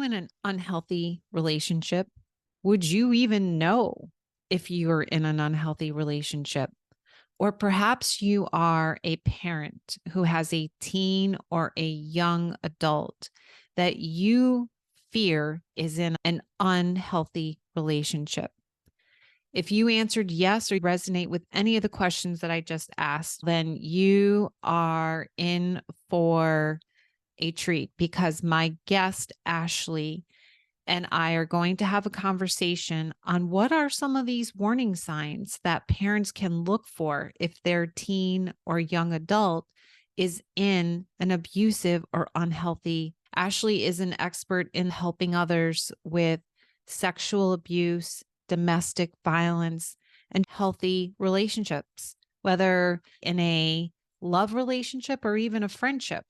in an unhealthy relationship? Would you even know if you're in an unhealthy relationship? Or perhaps you are a parent who has a teen or a young adult that you fear is in an unhealthy relationship. If you answered yes or resonate with any of the questions that I just asked, then you are in for a treat because my guest, Ashley, and I are going to have a conversation on what are some of these warning signs that parents can look for if their teen or young adult is in an abusive or unhealthy. Ashley is an expert in helping others with sexual abuse, domestic violence, and healthy relationships, whether in a love relationship or even a friendship.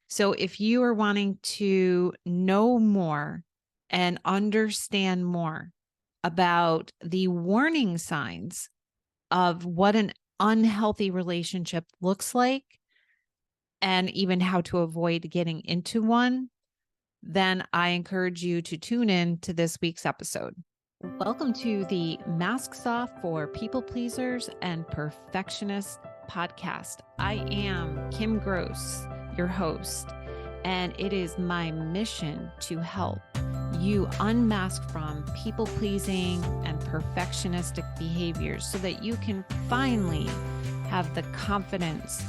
So if you are wanting to know more and understand more about the warning signs of what an unhealthy relationship looks like and even how to avoid getting into one, then I encourage you to tune in to this week's episode. Welcome to the Masks Off for People Pleasers and Perfectionists podcast. I am Kim Gross, your host, and it is my mission to help you unmask from people-pleasing and perfectionistic behaviors so that you can finally have the confidence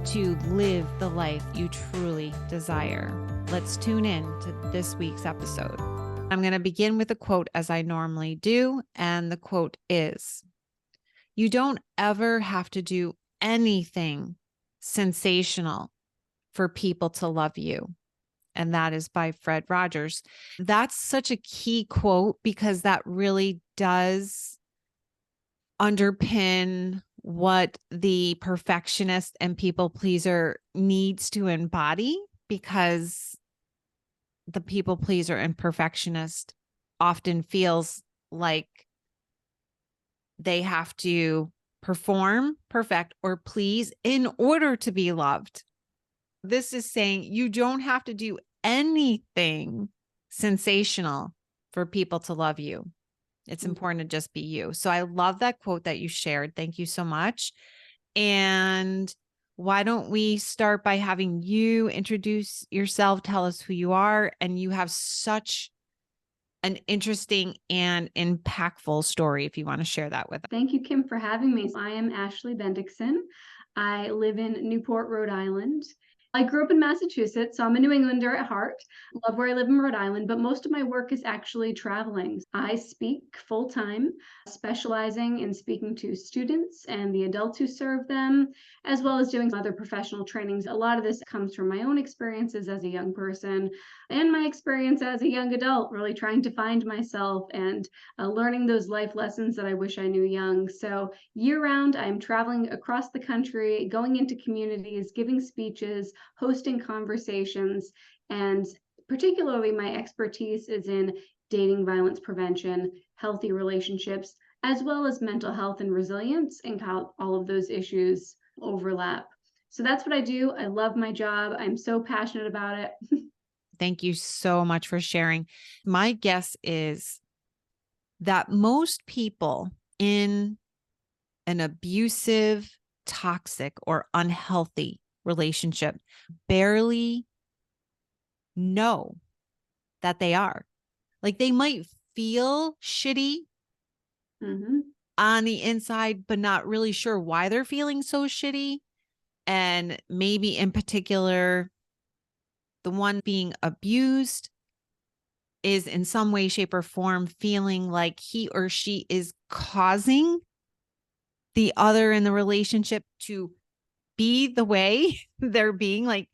to live the life you truly desire. Let's tune in to this week's episode. I'm going to begin with a quote as I normally do, and the quote is, "You don't ever have to do anything sensational for people to love you." And that is by Fred Rogers. That's such a key quote because that really does underpin what the perfectionist and people pleaser needs to embody, because the people pleaser and perfectionist often feels like they have to perform, perfect, or please in order to be loved. This is saying you don't have to do anything sensational for people to love you. It's important to just be you. So I love that quote that you shared. Thank you so much. And why don't we start by having you introduce yourself, tell us who you are, and you have such an interesting and impactful story if you want to share that with us. Thank you, Kim, for having me. I am Ashley Bendikson. I live in Newport, Rhode Island. I grew up in Massachusetts, so I'm a New Englander at heart. Love where I live in Rhode Island, but most of my work is actually traveling. I speak full-time, specializing in speaking to students and the adults who serve them, as well as doing other professional trainings. A lot of this comes from my own experiences as a young person and my experience as a young adult, really trying to find myself and learning those life lessons that I wish I knew young. So year-round, I'm traveling across the country, going into communities, giving speeches, hosting conversations, and particularly my expertise is in dating violence prevention, healthy relationships, as well as mental health and resilience, and how all of those issues overlap. So that's what I do. I love my job. I'm so passionate about it. Thank you so much for sharing. My guess is that most people in an abusive, toxic, or unhealthy relationship barely know that they are. Like they might feel shitty on the inside, but not really sure why they're feeling so shitty. And maybe in particular, the one being abused is in some way, shape, or form feeling like he or she is causing the other in the relationship to be the way they're being, like,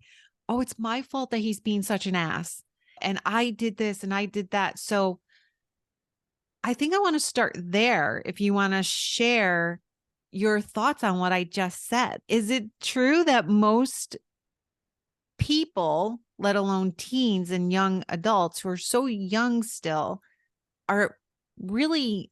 oh, it's my fault that he's being such an ass. And I did this and I did that. So I think I want to start there. If you want to share your thoughts on what I just said, is it true that most people, let alone teens and young adults who are so young still, are really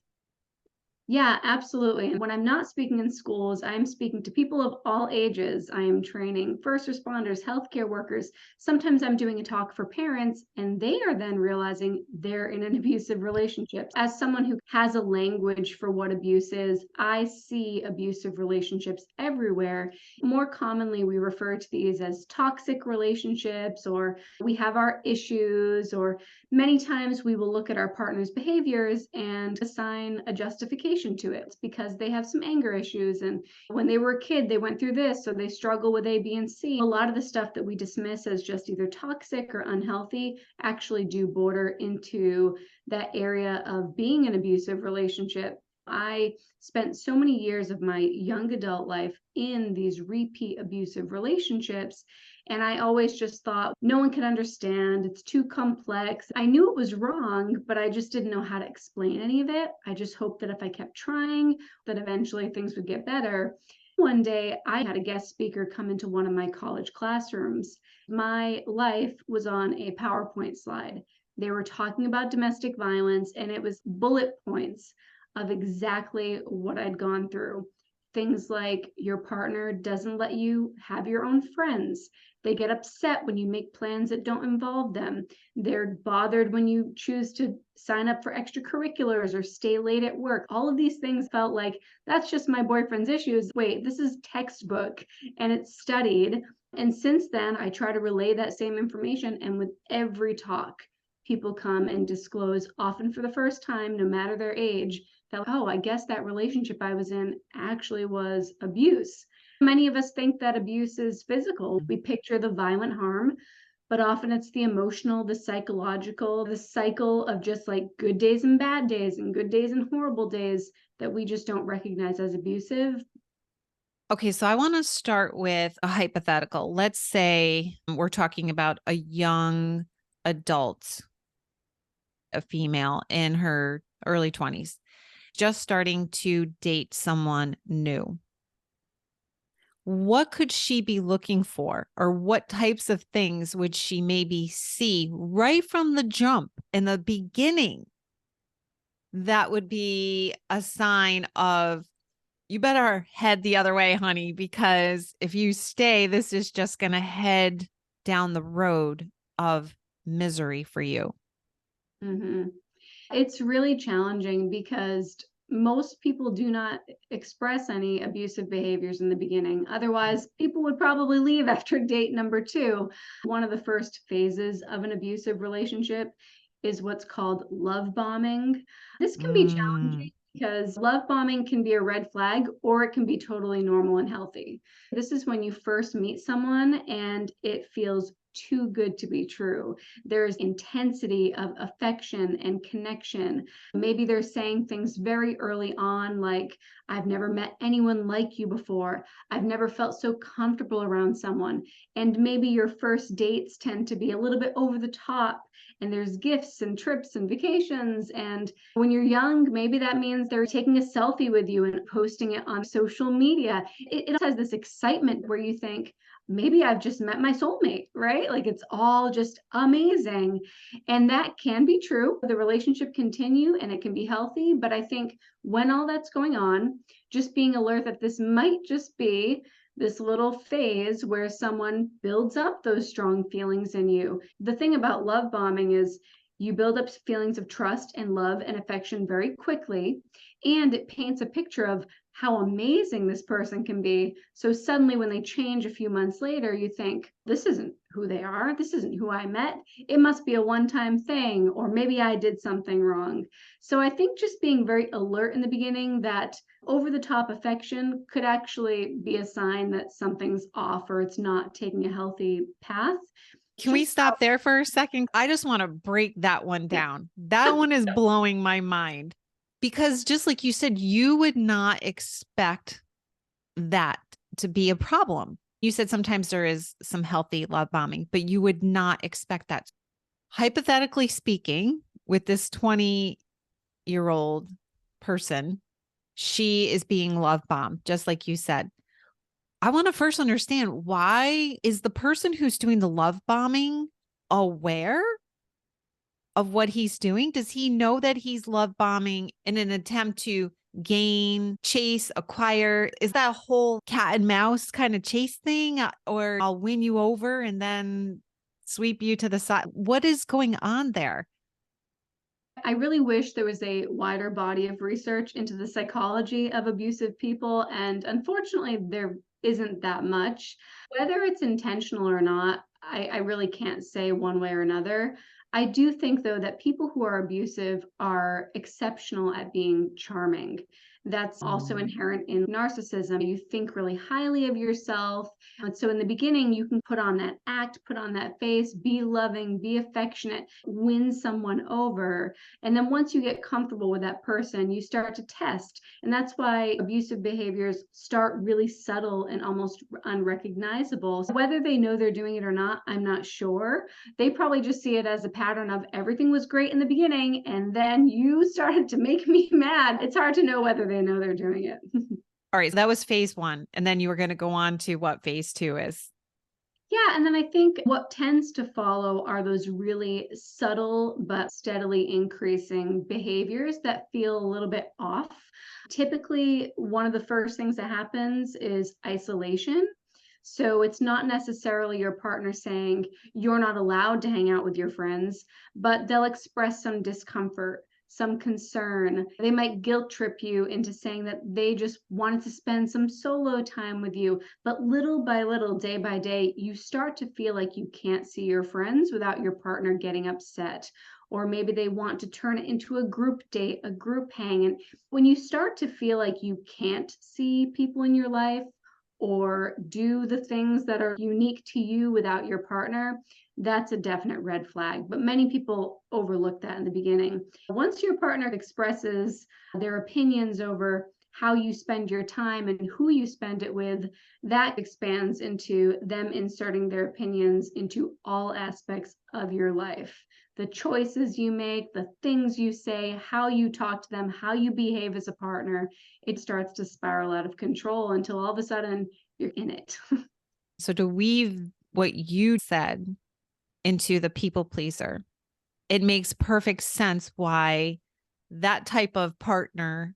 Yeah, absolutely. And when I'm not speaking in schools, I'm speaking to people of all ages. I am training first responders, healthcare workers. Sometimes I'm doing a talk for parents, and they are then realizing they're in an abusive relationship. As someone who has a language for what abuse is, I see abusive relationships everywhere. More commonly, we refer to these as toxic relationships, or we have our issues, or many times we will look at our partner's behaviors and assign a justification to it. It's because they have some anger issues. And when they were a kid, they went through this, so they struggle with A, B, and C. A lot of the stuff that we dismiss as just either toxic or unhealthy actually do border into that area of being an abusive relationship. I spent so many years of my young adult life in these repeat abusive relationships. And I always just thought no one can understand. It's too complex. I knew it was wrong, but I just didn't know how to explain any of it. I just hoped that if I kept trying, that eventually things would get better. One day, I had a guest speaker come into one of my college classrooms. My life was on a PowerPoint slide. They were talking about domestic violence, and it was bullet points of exactly what I'd gone through. Things like your partner doesn't let you have your own friends. They get upset when you make plans that don't involve them. They're bothered when you choose to sign up for extracurriculars or stay late at work. All of these things felt like that's just my boyfriend's issues. Wait, this is textbook and it's studied. And since then, I try to relay that same information. And with every talk, people come and disclose, often for the first time, no matter their age, that, oh, I guess that relationship I was in actually was abuse. Many of us think that abuse is physical. We picture the violent harm, but often it's the emotional, the psychological, the cycle of just like good days and bad days and good days and horrible days that we just don't recognize as abusive. Okay, so I want to start with a hypothetical. Let's say we're talking about a young adult, a female in her early 20s, just starting to date someone new. What could she be looking for, or what types of things would she maybe see right from the jump in the beginning that would be a sign of, you better head the other way, honey, because if you stay, this is just going to head down the road of misery for you? Mm-hmm. It's really challenging because most people do not express any abusive behaviors in the beginning. Otherwise, people would probably leave after date number two. One of the first phases of an abusive relationship is what's called love bombing. This can be Mm. challenging because love bombing can be a red flag or it can be totally normal and healthy. This is when you first meet someone and it feels too good to be true. There's intensity of affection and connection. Maybe they're saying things very early on, like, I've never met anyone like you before. I've never felt so comfortable around someone. And maybe your first dates tend to be a little bit over the top. And there's gifts and trips and vacations. And when you're young, maybe that means they're taking a selfie with you and posting it on social media. It has this excitement where you think, maybe I've just met my soulmate, right? Like it's all just amazing. And that can be true. The relationship continue and it can be healthy. But I think when all that's going on, just being alert that this might just be this little phase where someone builds up those strong feelings in you. The thing about love bombing is you build up feelings of trust and love and affection very quickly. And it paints a picture of how amazing this person can be. So suddenly, when they change a few months later, you think, this isn't who they are. This isn't who I met. It must be a one time thing, or maybe I did something wrong. So I think just being very alert in the beginning that over the top affection could actually be a sign that something's off or it's not taking a healthy path. Can we Just stop there for a second? I just want to break that one down. That one is blowing my mind because just like you said, you would not expect that to be a problem. You said sometimes there is some healthy love bombing, but you would not expect that. Hypothetically speaking, with this 20-year-old person, she is being love bombed, just like you said. I want to first understand, why is the person who's doing the love bombing aware of what he's doing? Does he know that he's love bombing in an attempt to gain, chase, acquire? Is that a whole cat and mouse kind of chase thing? Or I'll win you over and then sweep you to the side? What is going on there? I really wish there was a wider body of research into the psychology of abusive people, and unfortunately, there isn't that much. Whether it's intentional or not, I really can't say one way or another. I do think, though, that people who are abusive are exceptional at being charming. That's also inherent in narcissism. You think really highly of yourself. And so in the beginning, you can put on that act, put on that face, be loving, be affectionate, win someone over. And then once you get comfortable with that person, you start to test. And that's why abusive behaviors start really subtle and almost unrecognizable. So whether they know they're doing it or not, I'm not sure. They probably just see it as a pattern of everything was great in the beginning, and then you started to make me mad. It's hard to know whether they know they're doing it. All right. So that was phase one. And then you were going to go on to what phase two is. Yeah, and then I think what tends to follow are those really subtle but steadily increasing behaviors that feel a little bit off. Typically, one of the first things that happens is isolation. So it's not necessarily your partner saying you're not allowed to hang out with your friends, but they'll express some discomfort, some concern. They might guilt trip you into saying that they just wanted to spend some solo time with you. But little by little, day by day, you start to feel like you can't see your friends without your partner getting upset. Or maybe they want to turn it into a group date, a group hang. And when you start to feel like you can't see people in your life or do the things that are unique to you without your partner, that's a definite red flag. But many people overlook that in the beginning. Once your partner expresses their opinions over how you spend your time and who you spend it with, that expands into them inserting their opinions into all aspects of your life. The choices you make, the things you say, how you talk to them, how you behave as a partner, it starts to spiral out of control until all of a sudden you're in it. So to weave what you said into the people pleaser, it makes perfect sense why that type of partner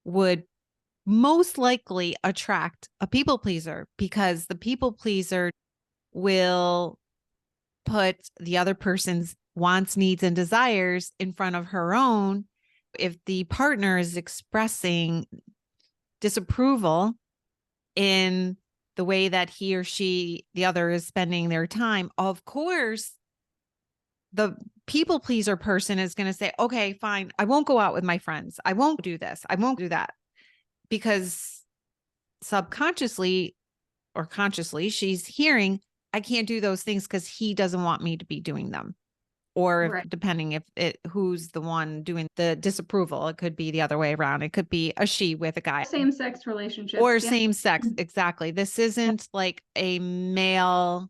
would most likely attract a people pleaser, because the people pleaser will put the other person's wants, needs, and desires in front of her own. If the partner is expressing disapproval in the way that he or she, the other, is spending their time, of course, the people pleaser person is going to say, okay, fine, I won't go out with my friends. I won't do this. I won't do that. Because subconsciously or consciously, she's hearing, I can't do those things because he doesn't want me to be doing them. Or if, Right. depending if it who's the one doing the disapproval, it could be the other way around. It could be a she with a guy. Same sex relationships. Or Yeah. same sex. Exactly. This isn't like a male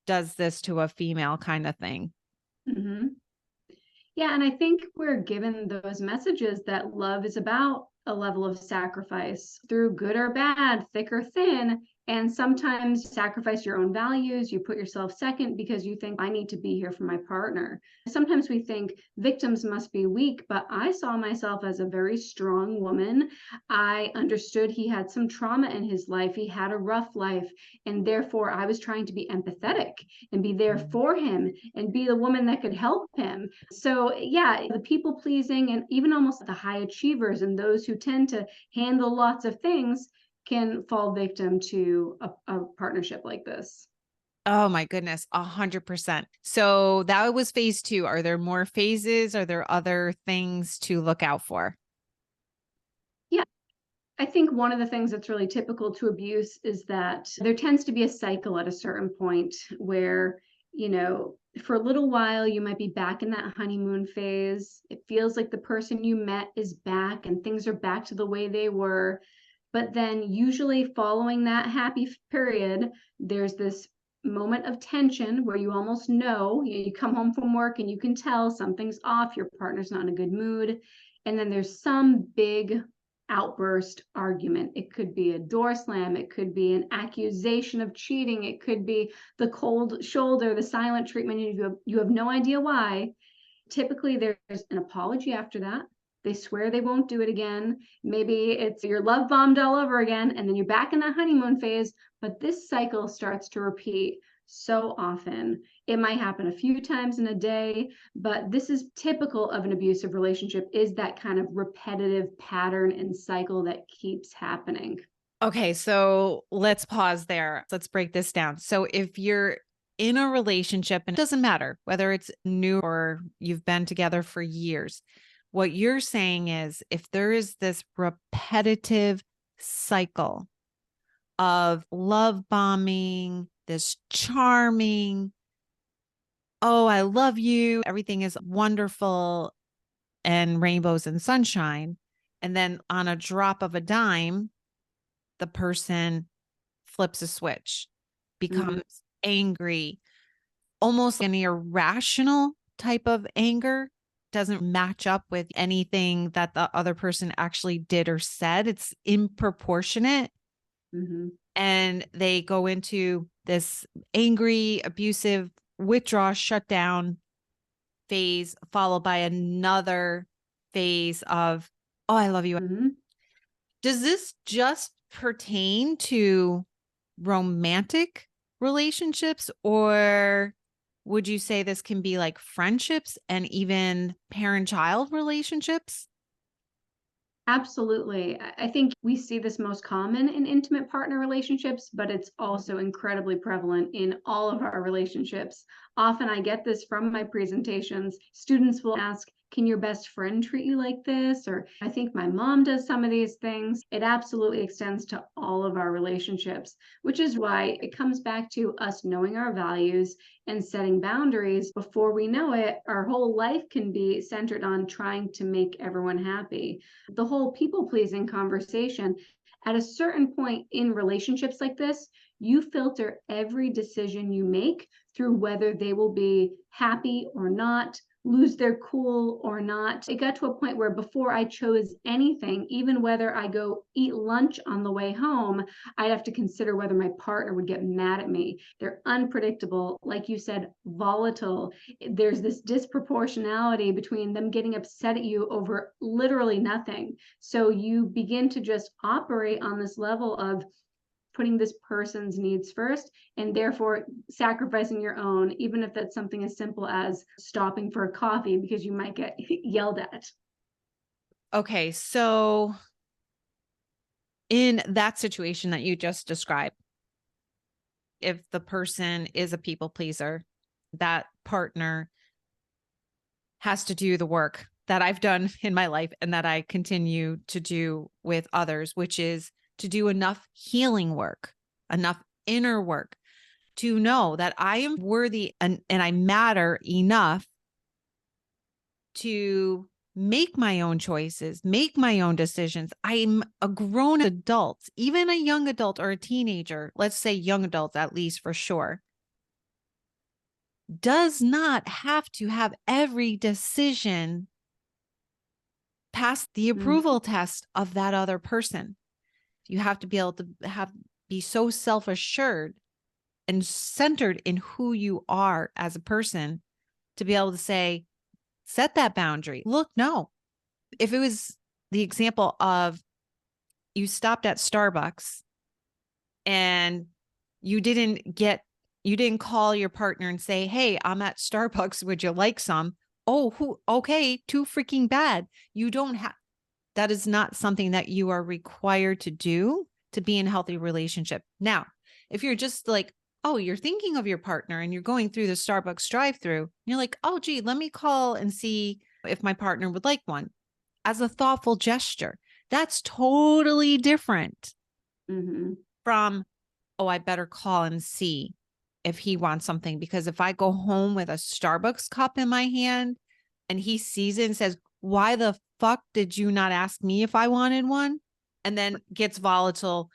does this to a female kind of thing. Mm-hmm. Yeah, and I think we're given those messages that love is about a level of sacrifice through good or bad, thick or thin. And sometimes sacrifice your own values, you put yourself second because you think, I need to be here for my partner. Sometimes we think victims must be weak, but I saw myself as a very strong woman. I understood he had some trauma in his life, he had a rough life, and therefore I was trying to be empathetic and be there for him and be the woman that could help him. So, yeah, the people pleasing and even almost the high achievers and those who tend to handle lots of things can fall victim to a partnership like this. Oh my goodness, 100%. So that was phase two. Are there more phases? Are there other things to look out for? Yeah, I think one of the things that's really typical to abuse is that there tends to be a cycle at a certain point where, for a little while, you might be back in that honeymoon phase. It feels like the person you met is back and things are back to the way they were. But then, usually, following that happy period, there's this moment of tension where you almost know, you come home from work and you can tell something's off, your partner's not in a good mood. And then there's some big outburst argument. It could be a door slam, it could be an accusation of cheating, it could be the cold shoulder, the silent treatment. You have no idea why. Typically, there's an apology after that. They swear they won't do it again. Maybe it's you're love bombed all over again, and then you're back in that honeymoon phase. But this cycle starts to repeat so often. It might happen a few times in a day, but this is typical of an abusive relationship, is that kind of repetitive pattern and cycle that keeps happening. Okay, so let's pause there. Let's break this down. So if you're in a relationship, and it doesn't matter whether it's new or you've been together for years, what you're saying is if there is this repetitive cycle of love bombing, this charming, oh, I love you, everything is wonderful and rainbows and sunshine. And then on a drop of a dime, the person flips a switch, Mhm. becomes angry, almost an irrational type of anger, doesn't match up with anything that the other person actually did or said. It's improportionate. Mhm. And they go into this angry, abusive, withdraw, shutdown phase, followed by another phase of, oh, I love you. Mhm. Does this just pertain to romantic relationships, or would you say this can be like friendships and even parent-child relationships? Absolutely. I think we see this most common in intimate partner relationships, but it's also incredibly prevalent in all of our relationships. Often I get this from my presentations. Students will ask, can your best friend treat you like this? Or I think my mom does some of these things. It absolutely extends to all of our relationships, which is why it comes back to us knowing our values and setting boundaries. Before we know it, our whole life can be centered on trying to make everyone happy. The whole people pleasing conversation, at a certain point in relationships like this, you filter every decision you make through whether they will be happy or not, lose their cool or not. It got to a point where before I chose anything, even whether I go eat lunch on the way home, I'd have to consider whether my partner would get mad at me. They're unpredictable, like you said, volatile. There's this disproportionality between them getting upset at you over literally nothing. So you begin to just operate on this level of putting this person's needs first and therefore sacrificing your own, even if that's something as simple as stopping for a coffee because you might get yelled at. Okay, so in that situation that you just described, if the person is a people pleaser, that partner has to do the work that I've done in my life and that I continue to do with others, which is to do enough healing work, enough inner work to know that I am worthy and I matter enough to make my own choices, make my own decisions. I'm a grown adult, even a young adult or a teenager, let's say young adults at least for sure, does not have to have every decision pass the Mhm. approval test of that other person. You have to be able to be so self-assured and centered in who you are as a person to be able to say, set that boundary. Look, no. If it was the example of you stopped at Starbucks and you didn't get you didn't call your partner and say, "Hey, I'm at Starbucks, would you like some?" Oh, who okay, too freaking bad. You don't have that is not something that you are required to do to be in a healthy relationship. Now, if you're just like, oh, you're thinking of your partner and you're going through the Starbucks drive-through, you're like, "Oh, gee, let me call and see if my partner would like one." As a thoughtful gesture. That's totally different Mhm. from, oh, I better call and see if he wants something. Because if I go home with a Starbucks cup in my hand and he sees it and says, why the fuck did you not ask me if I wanted one? And then gets volatile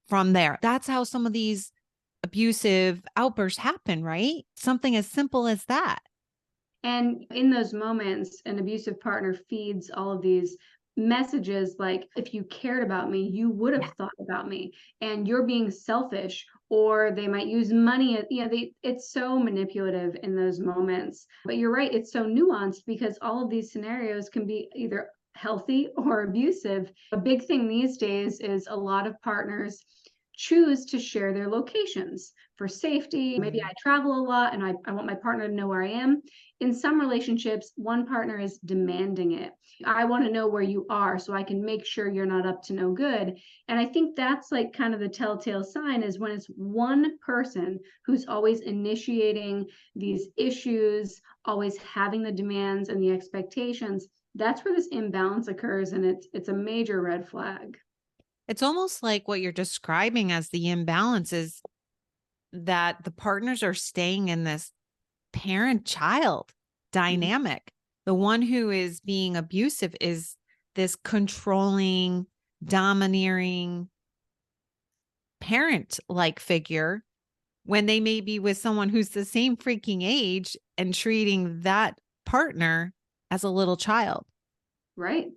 from there. That's how some of these abusive outbursts happen, right? Something as simple as that. And in those moments, an abusive partner feeds all of these messages like, if you cared about me, you would have Yeah. thought about me, and you're being selfish, or they might use money. It's so manipulative in those moments. But you're right, it's so nuanced because all of these scenarios can be either healthy or abusive. A big thing these days is a lot of partners choose to share their locations for safety. Maybe I travel a lot and I want my partner to know where I am. In some relationships, one partner is demanding it. I want to know where you are so I can make sure you're not up to no good. And I think that's like kind of the telltale sign is when it's one person who's always initiating these issues, always having the demands and the expectations. That's where this imbalance occurs, and it's a major red flag. It's almost like what you're describing as the imbalance is that the partners are staying in this parent-child dynamic. Mm-hmm. The one who is being abusive is this controlling, domineering parent-like figure when they may be with someone who's the same freaking age and treating that partner as a little child. Right.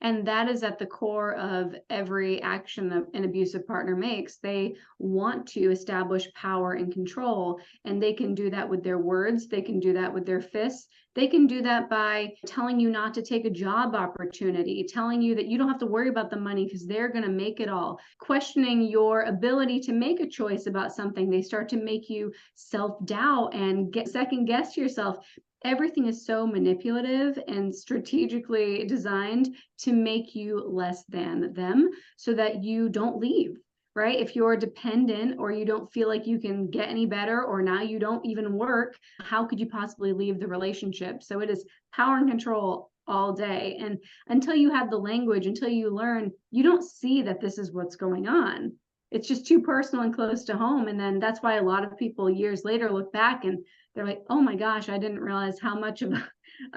And that is at the core of every action that an abusive partner makes. They want to establish power and control, and they can do that with their words. They can do that with their fists. They can do that by telling you not to take a job opportunity, telling you that you don't have to worry about the money because they're going to make it all, questioning your ability to make a choice about something. They start to make you self-doubt and second guess yourself. Everything is so manipulative and strategically designed to make you less than them so that you don't leave, right? If you're dependent or you don't feel like you can get any better, or now you don't even work, how could you possibly leave the relationship? So it is power and control all day. And until you have the language, until you learn, you don't see that this is what's going on. It's just too personal and close to home. And then that's why a lot of people years later look back and they're like, oh my gosh, I didn't realize how much of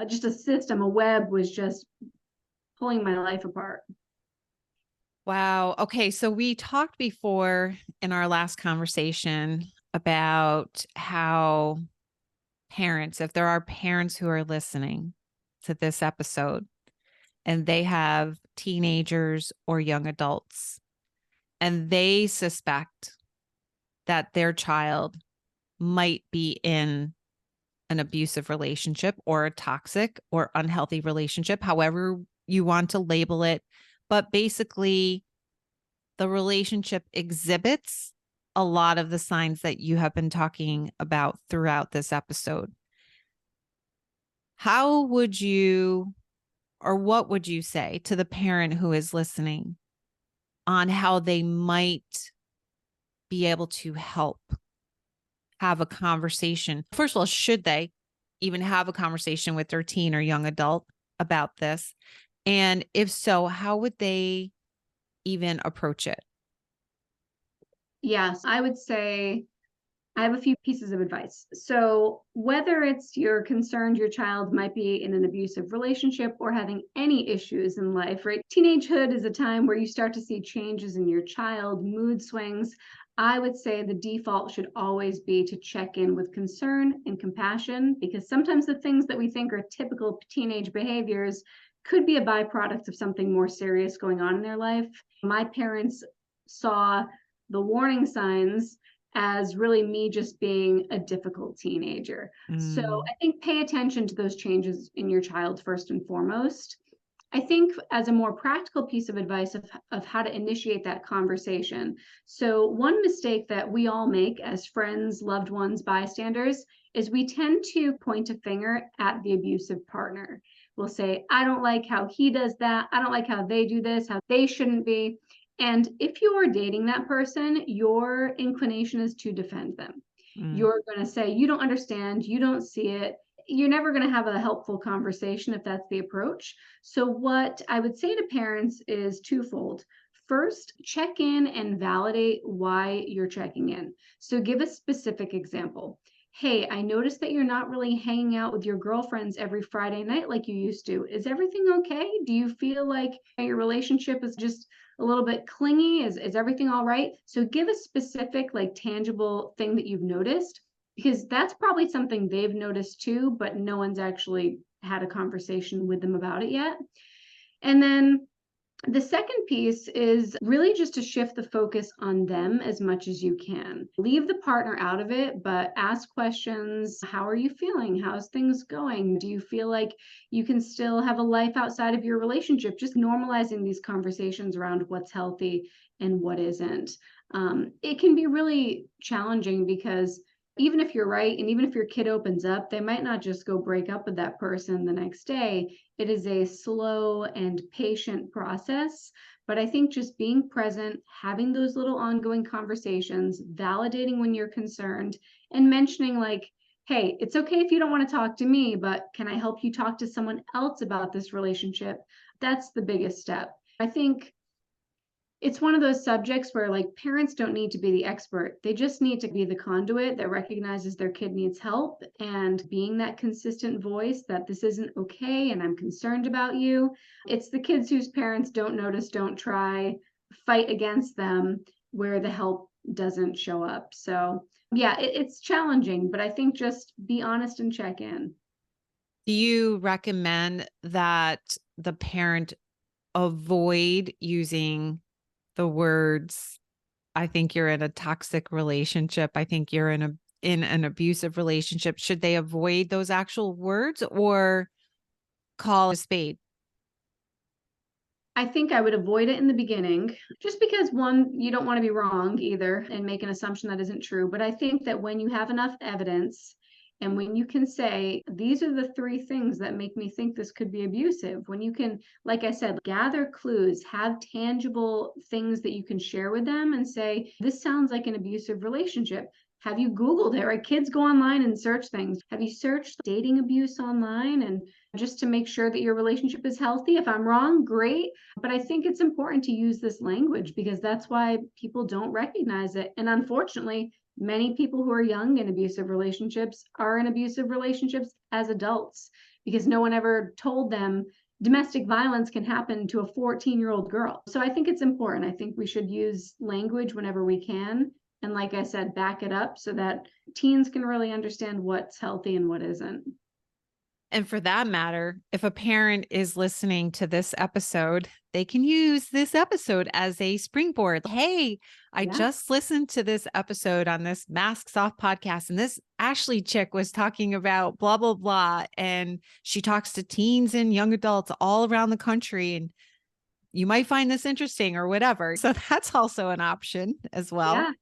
just a system, a web was just pulling my life apart. Wow. Okay. So we talked before in our last conversation about how parents, if there are parents who are listening to this episode and they have teenagers or young adults and they suspect that their child might be in an abusive relationship or a toxic or unhealthy relationship, however you want to label it. But basically, the relationship exhibits a lot of the signs that you have been talking about throughout this episode. How would you, or what would you say to the parent who is listening on how they might be able to help have a conversation? First of all, should they even have a conversation with their teen or young adult about this? And if so, how would they even approach it? Yes, I would say I have a few pieces of advice. So, whether it's you're concerned your child might be in an abusive relationship or having any issues in life, right? Teenagehood is a time where you start to see changes in your child, mood swings. I would say the default should always be to check in with concern and compassion, because sometimes the things that we think are typical teenage behaviors could be a byproduct of something more serious going on in their life. My parents saw the warning signs as really me just being a difficult teenager. So I think pay attention to those changes in your child first and foremost. I think as a more practical piece of advice of how to initiate that conversation. So one mistake that we all make as friends, loved ones, bystanders, is we tend to point a finger at the abusive partner. We'll say, I don't like how he does that. I don't like how they do this, how they shouldn't be. And if you are dating that person, your inclination is to defend them. You're going to say, you don't understand, you don't see it. You're never going to have a helpful conversation if that's the approach. So, what I would say to parents is twofold. First, check in and validate why you're checking in. So, give a specific example. Hey, I noticed that you're not really hanging out with your girlfriends every Friday night like you used to. Is everything okay? Do you feel like your relationship is just a little bit clingy? Is everything all right? So give a specific, like tangible thing that you've noticed, because that's probably something they've noticed too, but no one's actually had a conversation with them about it yet. And then The second piece is really just to shift the focus on them as much as you can. Leave the partner out of it, but ask questions. How are you feeling? How's things going? Do you feel like you can still have a life outside of your relationship? Just normalizing these conversations around what's healthy and what isn't. It can be really challenging because even if you're right, and even if your kid opens up, they might not just go break up with that person the next day. It is a slow and patient process. But I think just being present, having those little ongoing conversations, validating when you're concerned, and mentioning, like, hey, it's okay if you don't want to talk to me, but can I help you talk to someone else about this relationship? That's the biggest step. I think it's one of those subjects where, like, parents don't need to be the expert. They just need to be the conduit that recognizes their kid needs help, and being that consistent voice that this isn't okay and I'm concerned about you. It's the kids whose parents don't notice, don't try, fight against them, where the help doesn't show up. So yeah, it's challenging, but I think just be honest and check in. Do you recommend that the parent avoid using the words, I think you're in a toxic relationship, I think you're in an abusive relationship? Should they avoid those actual words or call a spade? I think I would avoid it in the beginning, just because, one, you don't want to be wrong either and make an assumption that isn't true. But I think that when you have enough evidence and when you can say, these are the three things that make me think this could be abusive, when you can, like I said, gather clues, have tangible things that you can share with them and say, this sounds like an abusive relationship. Have you Googled it? Right? Kids go online and search things. Have you searched dating abuse online? And just to make sure that your relationship is healthy. If I'm wrong, great. But I think it's important to use this language because that's why people don't recognize it. And unfortunately, many people who are young in abusive relationships are in abusive relationships as adults because no one ever told them domestic violence can happen to a 14-year-old girl. So I think it's important. I think we should use language whenever we can. And like I said, back it up so that teens can really understand what's healthy and what isn't. And for that matter, if a parent is listening to this episode, they can use this episode as a springboard. Hey, I Yeah. just listened to this episode on this Masks Off podcast, and this Ashley chick was talking about blah, blah, blah. And she talks to teens and young adults all around the country. And you might find this interesting or whatever. So that's also an option as well. Yeah.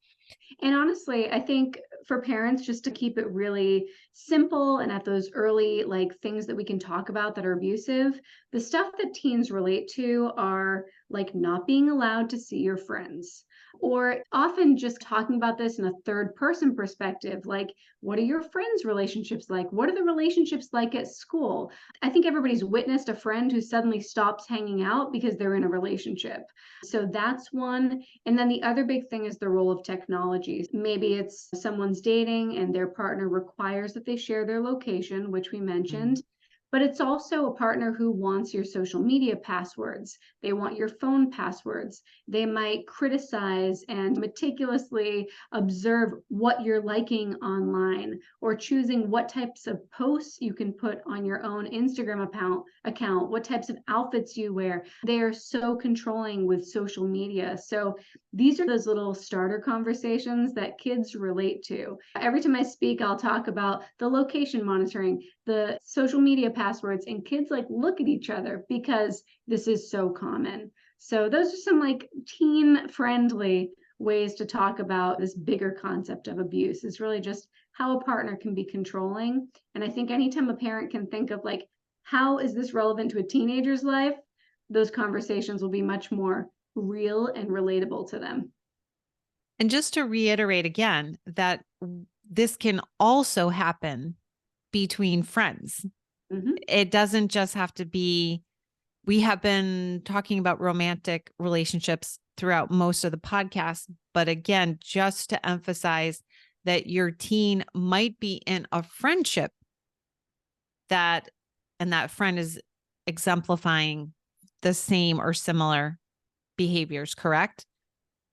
And honestly, I think for parents, just to keep it really simple and at those early, like, things that we can talk about that are abusive, the stuff that teens relate to are like not being allowed to see your friends, or often just talking about this in a third person perspective. Like, what are your friends' relationships like? What are the relationships like at school? I think everybody's witnessed a friend who suddenly stops hanging out because they're in a relationship. So that's one. And then the other big thing is the role of technology. Maybe it's someone's dating and their partner requires that they share their location, which we Mhm. mentioned. But it's also a partner who wants your social media passwords. They want your phone passwords. They might criticize and meticulously observe what you're liking online or choosing what types of posts you can put on your own Instagram account, what types of outfits you wear. They are so controlling with social media. So these are those little starter conversations that kids relate to. Every time I speak, I'll talk about the location monitoring, the social media passwords, and kids like look at each other because this is so common. So those are some like teen friendly ways to talk about this bigger concept of abuse. Is really just how a partner can be controlling. And I think anytime a parent can think of, like, how is this relevant to a teenager's life, those conversations will be much more real and relatable to them. And just to reiterate again, that this can also happen between friends. Mm-hmm. It doesn't just have to be, we have been talking about romantic relationships throughout most of the podcast. But again, just to emphasize that your teen might be in a friendship that, and that friend is exemplifying the same or similar behaviors, correct?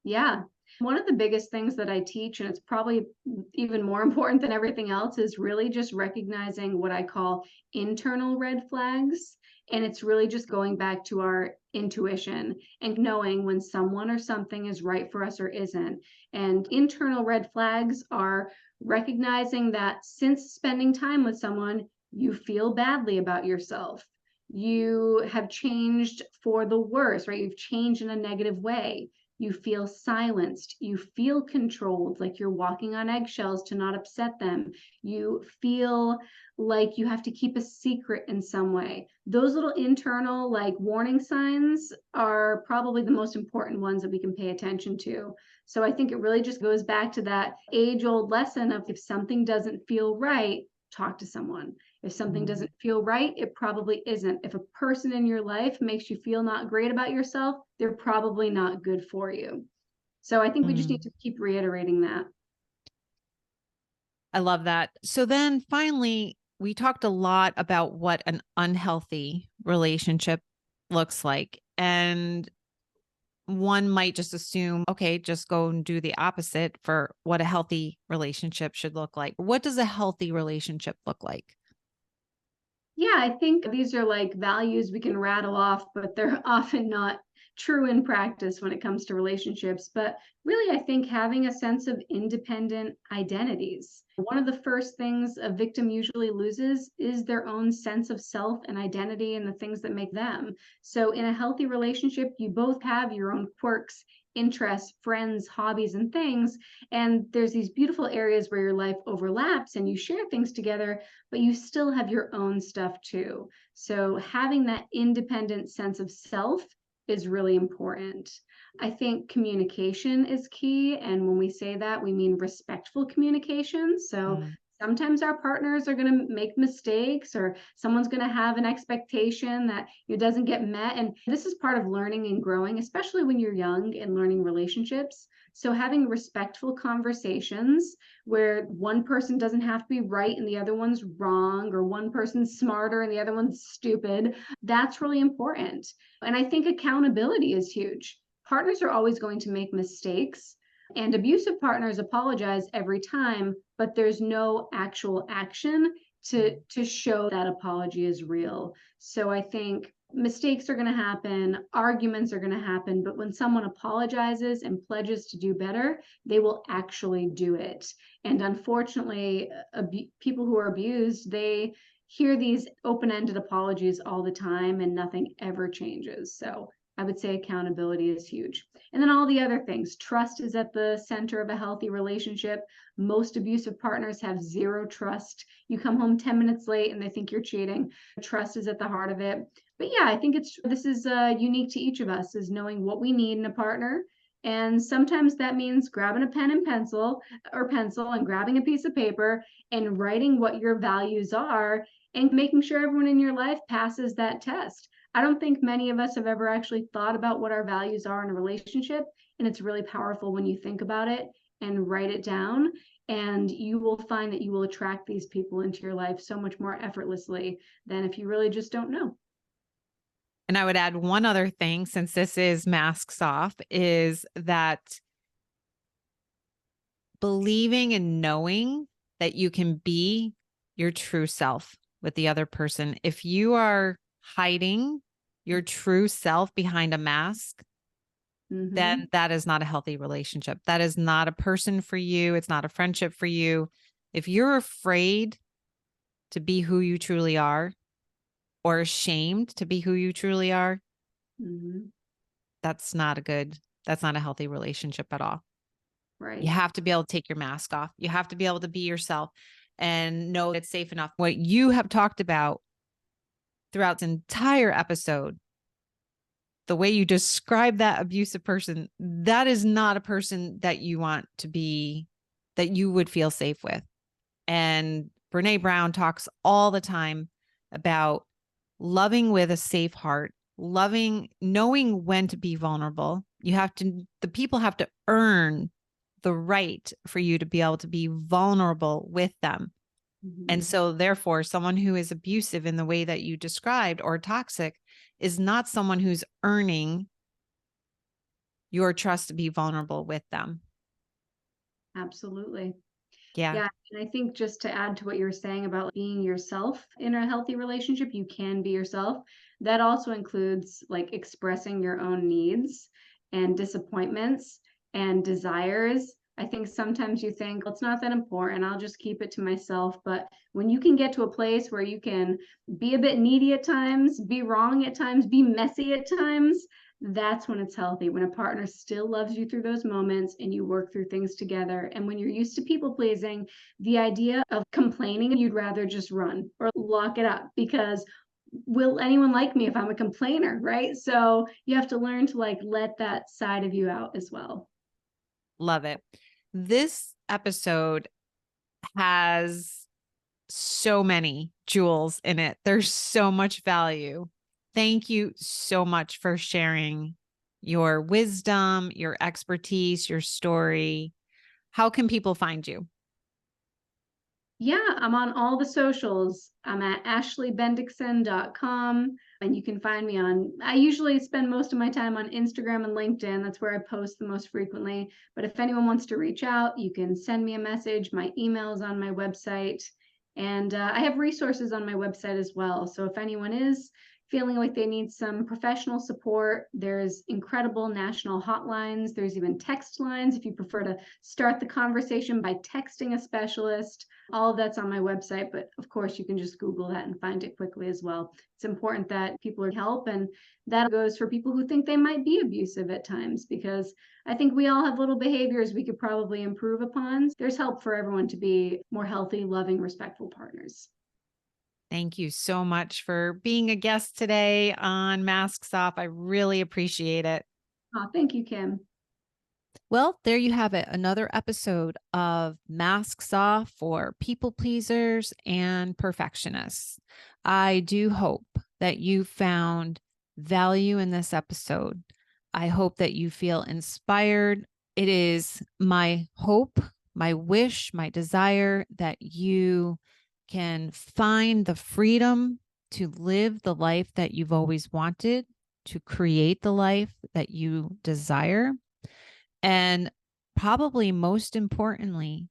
Yeah. One of the biggest things that I teach, and it's probably even more important than everything else, is really just recognizing what I call internal red flags. And it's really just going back to our intuition and knowing when someone or something is right for us or isn't. And internal red flags are recognizing that since spending time with someone, you feel badly about yourself. You have changed for the worse, right? You've changed in a negative way. You feel silenced. You feel controlled, like you're walking on eggshells to not upset them. You feel like you have to keep a secret in some way. Those little internal, like, warning signs are probably the most important ones that we can pay attention to. So I think it really just goes back to that age-old lesson of, if something doesn't feel right, talk to someone. If something Mm. doesn't feel right, it probably isn't. If a person in your life makes you feel not great about yourself, they're probably not good for you. So I think we just need Mm. to keep reiterating that. I love that. So then finally, we talked a lot about what an unhealthy relationship looks like. And one might just assume, okay, just go and do the opposite for what a healthy relationship should look like. What does a healthy relationship look like? Yeah, I think these are like values we can rattle off, but they're often not true in practice when it comes to relationships. But really, I think having a sense of independent identities. One of the first things a victim usually loses is their own sense of self and identity and the things that make them. So, in a healthy relationship, you both have your own quirks, interests, friends, hobbies, and things. And there's these beautiful areas where your life overlaps and you share things together, but you still have your own stuff too. So having that independent sense of self is really important. I think communication is key. And when we say that, we mean respectful communication. So Mm. sometimes our partners are going to make mistakes, or someone's going to have an expectation that it doesn't get met. And this is part of learning and growing, especially when you're young and learning relationships. So having respectful conversations where one person doesn't have to be right and the other one's wrong, or one person's smarter and the other one's stupid, that's really important. And I think accountability is huge. Partners are always going to make mistakes, and abusive partners apologize every time, but there's no actual action to show that apology is real. So I think mistakes are going to happen, arguments are going to happen, but when someone apologizes and pledges to do better, they will actually do it. And unfortunately, people who are abused, they hear these open-ended apologies all the time and nothing ever changes. So I would say accountability is huge. And then all the other things. Trust is at the center of a healthy relationship. Most abusive partners have zero trust. You come home 10 minutes late and they think you're cheating. Trust is at the heart of it. But yeah, I think this is unique to each of us, is knowing what we need in a partner. And sometimes that means grabbing a pen and pencil and grabbing a piece of paper and writing what your values are and making sure everyone in your life passes that test. I don't think many of us have ever actually thought about what our values are in a relationship. And it's really powerful when you think about it and write it down. And you will find that you will attract these people into your life so much more effortlessly than if you really just don't know. And I would add one other thing, since this is masks off, is that believing and knowing that you can be your true self with the other person. If you are hiding your true self behind a mask, Mm-hmm. then that is not a healthy relationship. That is not a person for you. It's not a friendship for you. If you're afraid to be who you truly are, or ashamed to be who you truly are, Mm-hmm. that's not a healthy relationship at all. You Right. have to be able to take your mask off. You have to be able to be yourself and know it's safe enough. What you have talked about throughout this entire episode, the way you describe that abusive person, that is not a person that you want to be, that you would feel safe with. And Brene Brown talks all the time about loving with a safe heart, loving, knowing when to be vulnerable. The people have to earn the right for you to be able to be vulnerable with them. And Mm-hmm. so, therefore, someone who is abusive in the way that you described or toxic is not someone who's earning your trust to be vulnerable with them. Absolutely. Yeah. Yeah, and I think just to add to what you were saying about being yourself in a healthy relationship, you can be yourself. That also includes like expressing your own needs and disappointments and desires. I think sometimes you think, well, it's not that important. I'll just keep it to myself. But when you can get to a place where you can be a bit needy at times, be wrong at times, be messy at times, that's when it's healthy. When a partner still loves you through those moments and you work through things together. And when you're used to people pleasing, the idea of complaining, you'd rather just run or lock it up because will anyone like me if I'm a complainer, right? So you have to learn to like let that side of you out as well. Love it. This episode has so many jewels in it. There's so much value. Thank you so much for sharing your wisdom, your expertise, your story. How can people find you? Yeah, I'm on all the socials. I'm at ashleybendikson.com and you can find me on, I usually spend most of my time on Instagram and LinkedIn. That's where I post the most frequently. But if anyone wants to reach out, you can send me a message. My email is on my website. And I have resources on my website as well. So if anyone is feeling like they need some professional support, there's incredible national hotlines. There's even text lines if you prefer to start the conversation by texting a specialist. All of that's on my website, but of course you can just Google that and find it quickly as well. It's important that people are help, and that goes for people who think they might be abusive at times, because I think we all have little behaviors we could probably improve upon. There's help for everyone to be more healthy, loving, respectful partners. Thank you so much for being a guest today on Masks Off. I really appreciate it. Oh, thank you, Kim. Well, there you have it. Another episode of Masks Off for People Pleasers and Perfectionists. I do hope that you found value in this episode. I hope that you feel inspired. It is my hope, my wish, my desire that you can find the freedom to live the life that you've always wanted, to create the life that you desire. And probably most importantly,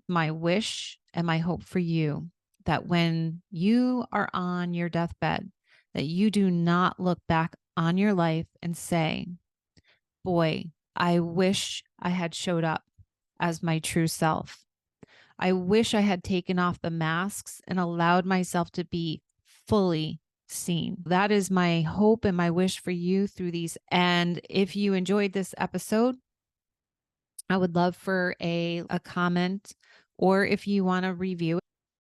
my wish and my hope for you that when you are on your deathbed, that you do not look back on your life and say, boy, I wish I had showed up as my true self. I wish I had taken off the masks and allowed myself to be fully seen. That is my hope and my wish for you through these. And if you enjoyed this episode, I would love for a comment, or if you want to review